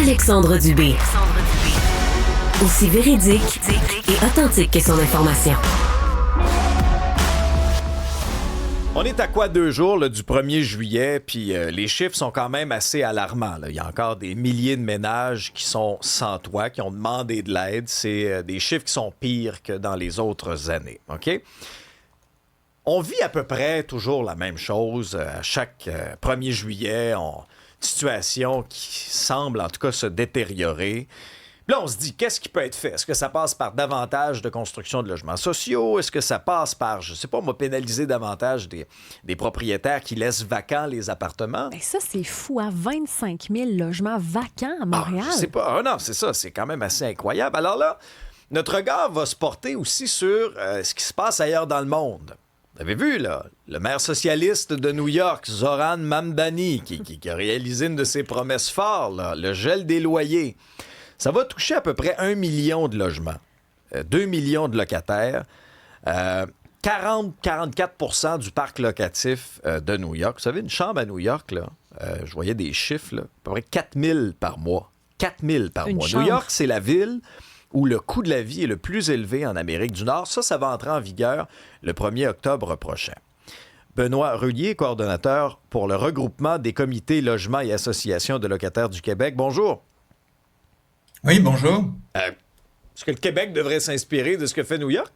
Alexandre Dubé. Aussi véridique et authentique que son information. On est à quoi 2 jours là, du 1er juillet, puis les chiffres sont quand même assez alarmants. Là. Il y a encore des milliers de ménages qui sont sans toit, qui ont demandé de l'aide. C'est des chiffres qui sont pires que dans les autres années. OK? On vit à peu près toujours la même chose à chaque 1er juillet. Une situation qui semble en tout cas se détériorer. Puis là, on se dit, qu'est-ce qui peut être fait? Est-ce que ça passe par davantage de construction de logements sociaux? Est-ce que ça passe par, je sais pas, pénaliser davantage des propriétaires qui laissent vacants les appartements? Ben ça, c'est fou, à 25 000 logements vacants à Montréal. Je sais pas. Ah non, c'est ça. C'est quand même assez incroyable. Alors là, notre regard va se porter aussi sur ce qui se passe ailleurs dans le monde. Vous avez vu, là, le maire socialiste de New York, Zoran Mamdani, qui a réalisé une de ses promesses fortes, là, le gel des loyers. Ça va toucher à peu près 1 million de logements, 2 millions de locataires, 40-44% du parc locatif de New York. Vous savez, une chambre à New York, là, je voyais des chiffres, là, à peu près 4 000 par mois. 4 000 par mois. Chambre. New York, c'est la ville où le coût de la vie est le plus élevé en Amérique du Nord. Ça va entrer en vigueur le 1er octobre prochain. Benoît Rullier, coordonnateur pour le regroupement des comités logements et associations de locataires du Québec. Bonjour. Oui, bonjour. Est-ce que le Québec devrait s'inspirer de ce que fait New York?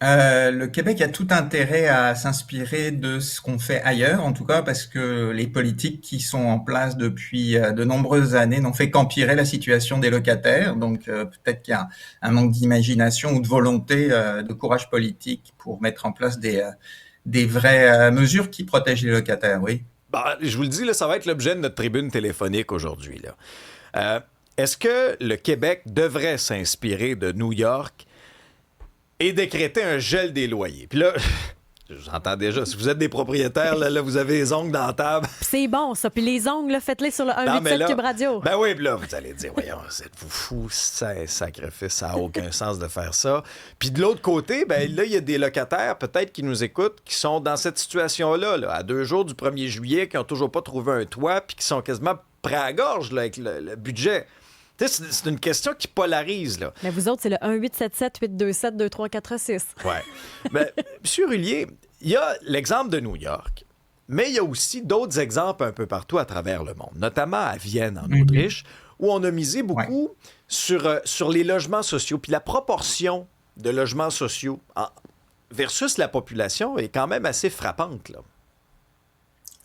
Le Québec a tout intérêt à s'inspirer de ce qu'on fait ailleurs, en tout cas parce que les politiques qui sont en place depuis de nombreuses années n'ont fait qu'empirer la situation des locataires. Donc peut-être qu'il y a un manque d'imagination ou de volonté, de courage politique pour mettre en place des vraies mesures qui protègent les locataires, oui. Bah, je vous le dis, là, ça va être l'objet de notre tribune téléphonique aujourd'hui, là. Est-ce que le Québec devrait s'inspirer de New York et décréter un gel des loyers? Puis là, j'entends déjà, si vous êtes des propriétaires, là vous avez les ongles dans la table. C'est bon, ça. Puis les ongles, là, faites-les sur le 187 Cube Radio. Ben oui, puis là, vous allez dire, voyons, êtes-vous fous? C'est un sacrifice, ça n'a aucun sens de faire ça. Puis de l'autre côté, ben là, il y a des locataires, peut-être, qui nous écoutent, qui sont dans cette situation-là, là, à 2 jours du 1er juillet, qui n'ont toujours pas trouvé un toit, puis qui sont quasiment prêts à la gorge là, avec le budget. C'est une question qui polarise, là. Mais vous autres, c'est le 1-877-827-2346. Ouais. Mais, M. Rullier, il y a l'exemple de New York, mais il y a aussi d'autres exemples un peu partout à travers le monde, notamment à Vienne, en Autriche, où on a misé beaucoup sur les logements sociaux. Puis la proportion de logements sociaux versus la population est quand même assez frappante, là.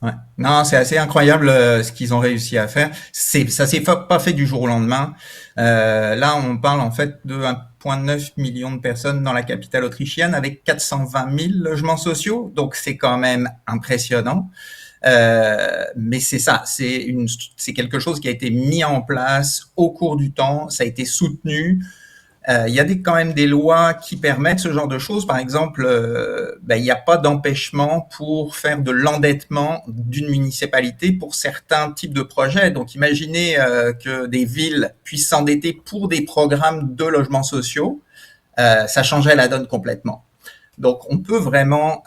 Ouais. Non, c'est assez incroyable ce qu'ils ont réussi à faire. Ça s'est pas fait du jour au lendemain. Là, on parle en fait de 1,9 million de personnes dans la capitale autrichienne avec 420 000 logements sociaux. Donc, c'est quand même impressionnant. Mais c'est ça, c'est quelque chose qui a été mis en place au cours du temps. Ça a été soutenu. Il y a quand même des lois qui permettent ce genre de choses. Par exemple, il n'y a pas d'empêchement pour faire de l'endettement d'une municipalité pour certains types de projets. Donc, imaginez que des villes puissent s'endetter pour des programmes de logements sociaux. Ça changerait la donne complètement. Donc, on peut vraiment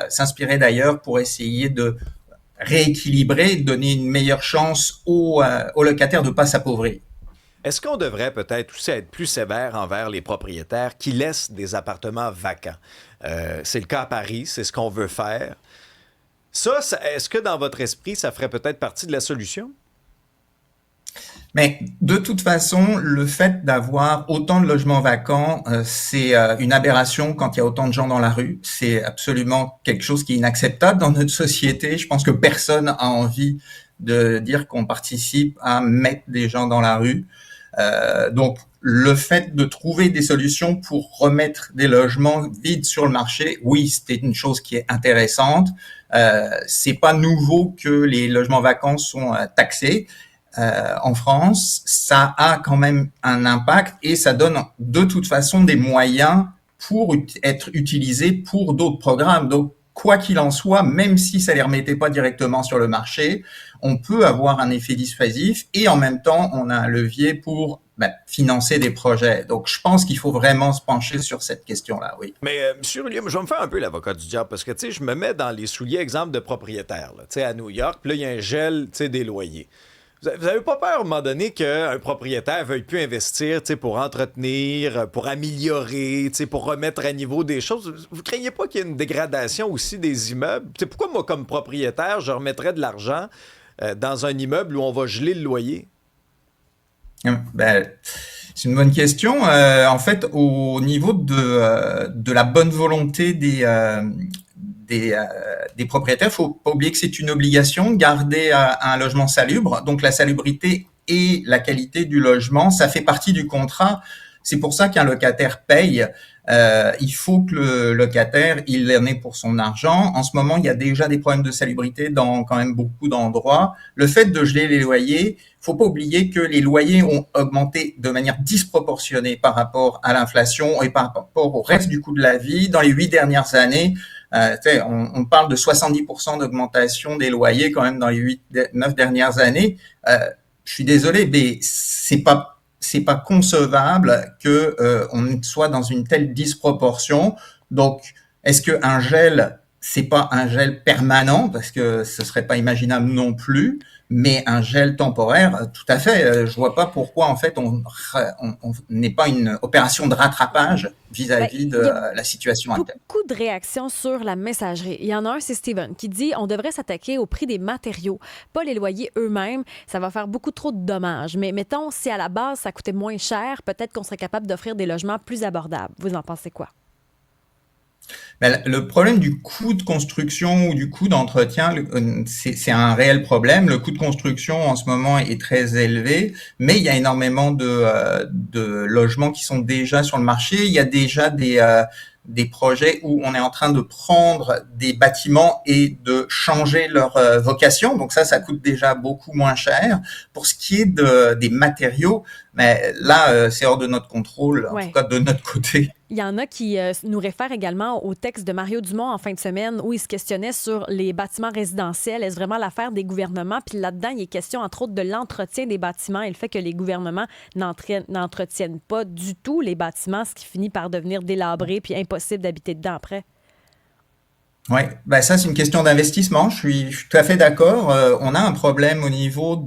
s'inspirer d'ailleurs pour essayer de rééquilibrer, donner une meilleure chance aux locataires de ne pas s'appauvrir. Est-ce qu'on devrait peut-être aussi être plus sévère envers les propriétaires qui laissent des appartements vacants? C'est le cas à Paris, c'est ce qu'on veut faire. Ça, est-ce que dans votre esprit, ça ferait peut-être partie de la solution? Mais de toute façon, le fait d'avoir autant de logements vacants, c'est une aberration quand il y a autant de gens dans la rue. C'est absolument quelque chose qui est inacceptable dans notre société. Je pense que personne n'a envie de dire qu'on participe à mettre des gens dans la rue. Donc, le fait de trouver des solutions pour remettre des logements vides sur le marché, oui, c'était une chose qui est intéressante. C'est pas nouveau que les logements vacants sont taxés. En France, ça a quand même un impact et ça donne de toute façon des moyens pour être utilisés pour d'autres programmes. Donc, quoi qu'il en soit, même si ça les remettait pas directement sur le marché, on peut avoir un effet dissuasif et en même temps, on a un levier pour financer des projets. Donc, je pense qu'il faut vraiment se pencher sur cette question-là, oui. Mais, M. Rullier, je vais me faire un peu l'avocat du diable parce que, tu sais, je me mets dans les souliers, exemple de propriétaires, là, tu sais, à New York, puis là, il y a un gel, tu sais, des loyers. Vous n'avez pas peur à un moment donné qu'un propriétaire ne veuille plus investir pour entretenir, pour améliorer, pour remettre à niveau des choses? Vous ne craignez pas qu'il y ait une dégradation aussi des immeubles? Pourquoi moi, comme propriétaire, je remettrais de l'argent dans un immeuble où on va geler le loyer? Ben, c'est une bonne question. En fait, au niveau de la bonne volonté des propriétaires, faut pas oublier que c'est une obligation de garder un logement salubre. Donc la salubrité et la qualité du logement, ça fait partie du contrat. C'est pour ça qu'un locataire paye. Il faut que le locataire, il en ait pour son argent. En ce moment, il y a déjà des problèmes de salubrité dans quand même beaucoup d'endroits. Le fait de geler les loyers, faut pas oublier que les loyers ont augmenté de manière disproportionnée par rapport à l'inflation et par rapport au reste du coût de la vie. Dans les 8 dernières années, on parle de 70% d'augmentation des loyers quand même dans les 9 dernières années. Je suis désolé, mais c'est pas concevable que on soit dans une telle disproportion. Donc, est-ce que un gel, c'est pas un gel permanent, parce que ce serait pas imaginable non plus, mais un gel temporaire, tout à fait. Je vois pas pourquoi en fait on n'est pas une opération de rattrapage vis-à-vis de la situation actuelle. Beaucoup de réactions sur la messagerie. Il y en a un, c'est Steven, qui dit on devrait s'attaquer au prix des matériaux, pas les loyers eux-mêmes. Ça va faire beaucoup trop de dommages. Mais mettons, si à la base ça coûtait moins cher, peut-être qu'on serait capable d'offrir des logements plus abordables. Vous en pensez quoi? Ben, le problème du coût de construction ou du coût d'entretien, c'est un réel problème. Le coût de construction en ce moment est très élevé, mais il y a énormément de logements qui sont déjà sur le marché. Il y a déjà des projets où on est en train de prendre des bâtiments et de changer leur vocation. Donc ça coûte déjà beaucoup moins cher. Pour ce qui est des matériaux, mais là, c'est hors de notre contrôle, en tout cas de notre côté. Il y en a qui nous réfèrent également au texte de Mario Dumont en fin de semaine où il se questionnait sur les bâtiments résidentiels. Est-ce vraiment l'affaire des gouvernements? Puis là-dedans, il est question, entre autres, de l'entretien des bâtiments et le fait que les gouvernements n'entretiennent pas du tout les bâtiments, ce qui finit par devenir délabré puis impossible d'habiter dedans après. Oui, ben ça c'est une question d'investissement. Je suis tout à fait d'accord. On a un problème au niveau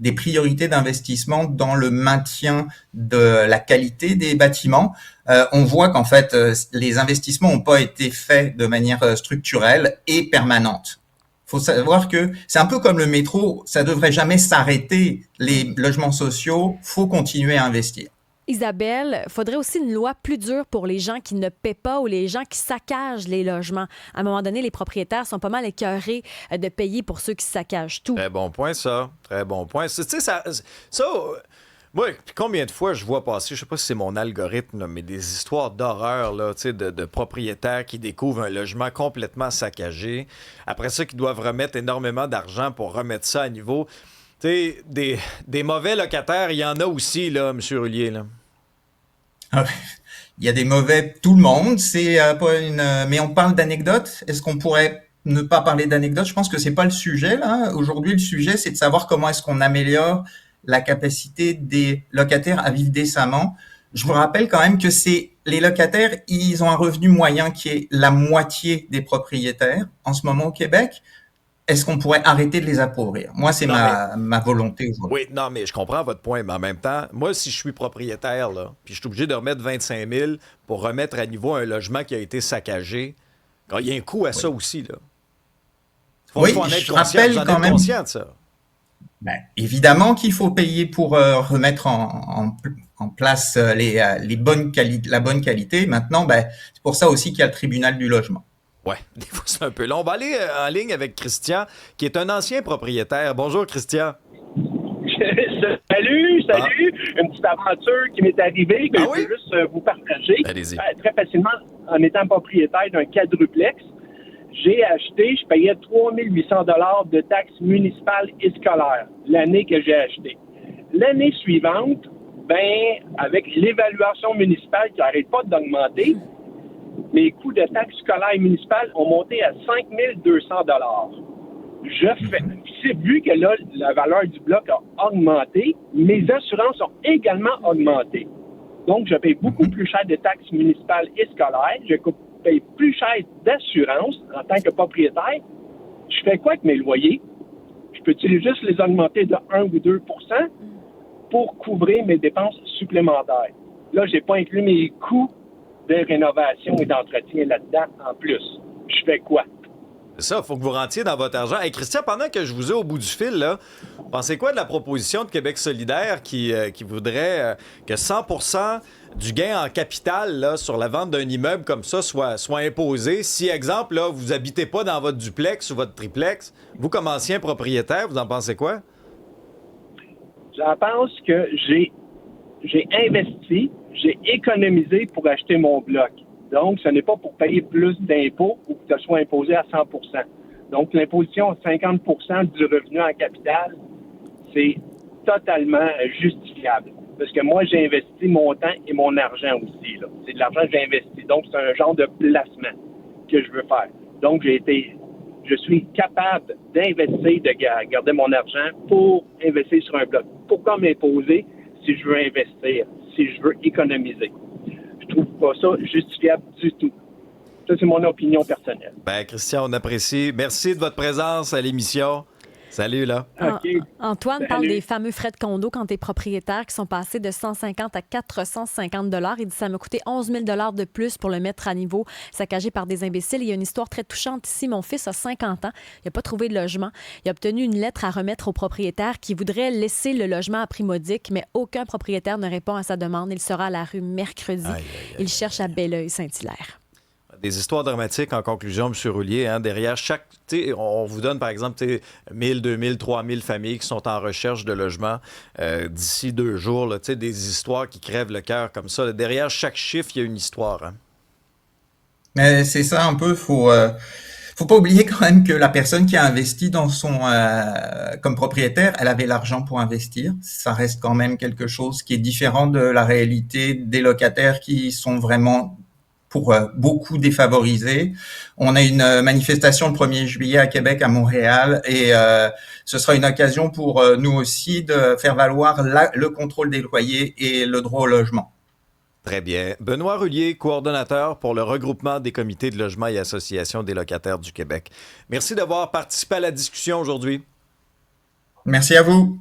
des priorités d'investissement dans le maintien de la qualité des bâtiments. On voit qu'en fait les investissements n'ont pas été faits de manière structurelle et permanente. Faut savoir que c'est un peu comme le métro, ça devrait jamais s'arrêter. Les logements sociaux, faut continuer à investir. Isabelle, il faudrait aussi une loi plus dure pour les gens qui ne paient pas ou les gens qui saccagent les logements. À un moment donné, les propriétaires sont pas mal écœurés de payer pour ceux qui saccagent tout. Très bon point, ça. Très bon point. Tu sais, ça moi, combien de fois je vois passer, je sais pas si c'est mon algorithme, là, mais des histoires d'horreur là, de propriétaires qui découvrent un logement complètement saccagé. Après ça, qui doivent remettre énormément d'argent pour remettre ça à niveau. Tu sais, des mauvais locataires, il y en a aussi, là, M. Roulier, là. Il y a des mauvais, tout le monde. C'est pas mais on parle d'anecdotes. Est-ce qu'on pourrait ne pas parler d'anecdotes? Je pense que c'est pas le sujet, là. Aujourd'hui, le sujet, c'est de savoir comment est-ce qu'on améliore la capacité des locataires à vivre décemment. Je vous rappelle quand même que les locataires, ils ont un revenu moyen qui est la moitié des propriétaires en ce moment au Québec. Est-ce qu'on pourrait arrêter de les appauvrir? Moi, c'est ma volonté aujourd'hui. Oui, non, mais je comprends votre point, mais en même temps, moi, si je suis propriétaire, là, puis je suis obligé de remettre 25 000 pour remettre à niveau un logement qui a été saccagé, il y a un coût à ça aussi, là. Faut en être conscient, vous en êtes conscient de ça. Ben, évidemment qu'il faut payer pour remettre en place la bonne qualité. Maintenant, c'est pour ça aussi qu'il y a le tribunal du logement. Ouais, des fois c'est un peu long. On va aller en ligne avec Christian, qui est un ancien propriétaire. Bonjour, Christian. Salut. Une petite aventure qui m'est arrivée que je veux juste vous partager. Allez-y. Très facilement, en étant propriétaire d'un quadruplex, je payais 3 800 $ de taxes municipales et scolaires l'année que j'ai acheté. L'année suivante, avec l'évaluation municipale qui n'arrête pas d'augmenter, mes coûts de taxes scolaires et municipales ont monté à 5 200 $. Vu que là, la valeur du bloc a augmenté, mes assurances ont également augmenté. Donc, je paye beaucoup plus cher de taxes municipales et scolaires. Je paye plus cher d'assurance en tant que propriétaire. Je fais quoi avec mes loyers? Je peux-tu juste les augmenter de 1 ou 2 pour couvrir mes dépenses supplémentaires? Là, j'ai pas inclus mes coûts de rénovation et d'entretien là-dedans en plus. Je fais quoi? C'est ça, il faut que vous rentiez dans votre argent. Hey, Christian, pendant que je vous ai au bout du fil, là, pensez quoi de la proposition de Québec solidaire qui voudrait que 100% du gain en capital là, sur la vente d'un immeuble comme ça soit imposé? Si, exemple, là, vous habitez pas dans votre duplex ou votre triplex, vous, comme ancien propriétaire, vous en pensez quoi? J'en pense que j'ai investi, j'ai économisé pour acheter mon bloc. Donc, ce n'est pas pour payer plus d'impôts ou que ce soit imposé à 100 Donc, l'imposition à 50 du revenu en capital, c'est totalement justifiable. Parce que moi, j'ai investi mon temps et mon argent aussi. Là. C'est de l'argent que j'ai investi. Donc, c'est un genre de placement que je veux faire. Donc, je suis capable d'investir, de garder mon argent pour investir sur un bloc. Pourquoi m'imposer si je veux investir, si je veux économiser? Je trouve pas ça justifiable du tout. Ça, c'est mon opinion personnelle. Ben, Christian, on apprécie. Merci de votre présence à l'émission. Salut, là. OK. Antoine Salut. parle des fameux frais de condo quand tu es propriétaire qui sont passés de 150 à 450 $. Il dit ça m'a coûté 11 000 $ de plus pour le mettre à niveau, saccagé par des imbéciles. Il y a une histoire très touchante ici. Mon fils a 50 ans. Il n'a pas trouvé de logement. Il a obtenu une lettre à remettre au propriétaire qui voudrait laisser le logement à prix modique, mais aucun propriétaire ne répond à sa demande. Il sera à la rue mercredi. Il cherche à Belleuil-Saint-Hilaire. Des histoires dramatiques en conclusion, M. Roulier. Hein, derrière chaque... On vous donne, par exemple, 1000, 2000, 3000 familles qui sont en recherche de logement d'ici 2 jours. Là, des histoires qui crèvent le cœur comme ça. Là, derrière chaque chiffre, il y a une histoire. Hein. Mais c'est ça un peu, faut pas oublier quand même que la personne qui a investi dans son comme propriétaire, elle avait l'argent pour investir. Ça reste quand même quelque chose qui est différent de la réalité des locataires qui sont vraiment pour beaucoup défavorisés. On a une manifestation le 1er juillet à Québec, à Montréal, et ce sera une occasion pour nous aussi de faire valoir le contrôle des loyers et le droit au logement. Très bien. Benoît Roulier, coordonnateur pour le regroupement des comités de logement et associations des locataires du Québec. Merci d'avoir participé à la discussion aujourd'hui. Merci à vous.